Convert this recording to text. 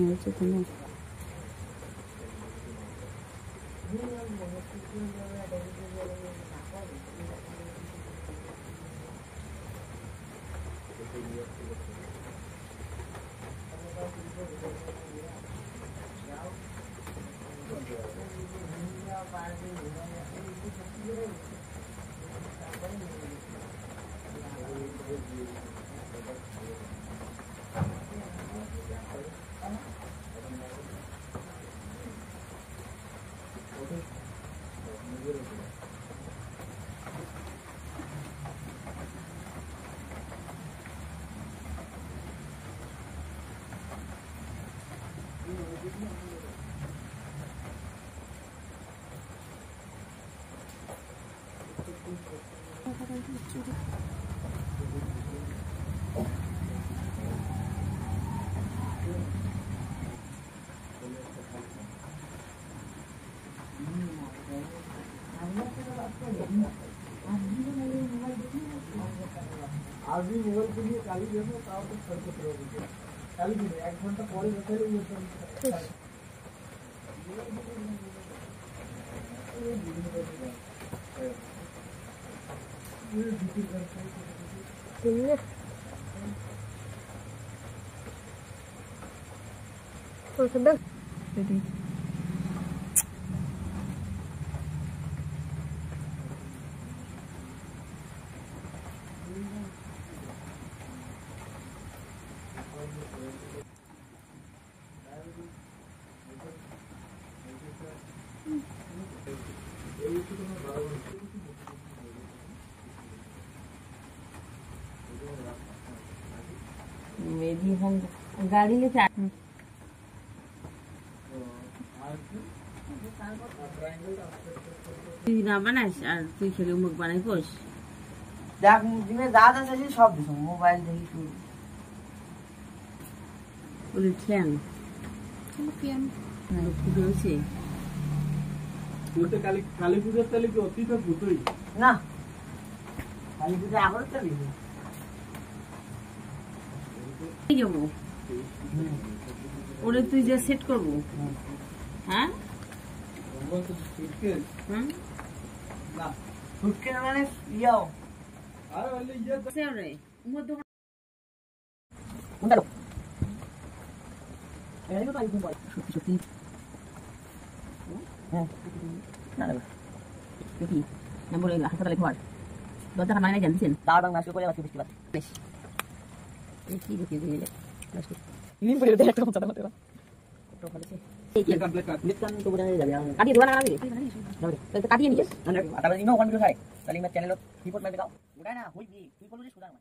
হয়েছে তো না। आज भी मोबाइल के लिए काली जो है ताव तो सर को थोड़ा दीजिए काली भी नहीं 1 घंटा पौड़े रहते हैं ये सब मेरी हम गाड़ी लेके তুই না বানাস আর তুই খেলে মুখ বানাই কোস দেখ দিনে যা যা আছে সব দিছ মোবাইল দেখি শুরু বলে ঠ্যাং কেন লক্ষ্মী হয়েছে বলতে কালী পূজার তাহলে কি অতীত ভূতই না কালী পূজা আবার চলি কি যাবো ওরে তুই যা সেট করবো হ্যাঁ না ফুটকে মানে ইয়াও আরে বলে ইয়া সেরে মধ্যে উন্ডালো এই তো পাই বল সত্যি সত্যি হ্যাঁ না না দেখি নম্বর হাসপাতালে ঘর দরজা কামাই নাই জানছেন দাও দাও নাশকে করে বাকি বৃষ্টি বাদ বেশ এই কি দেখি দিলে নাশকে নিম পড়ে দেখ একটা কথা বলতে তো ভালো আছে এই কি কমপ্লিট কাট নিতান তো বোঝা যাবে কাটি দোয়া না লাগবে তাহলে কাটিয়ে নিয়ে তাহলে ইনো কোন ভিডিও খাই তাহলে আমার চ্যানেলত রিপোর্ট মারবে দাও ওটা না হই দি তুই বলছিস সুদা না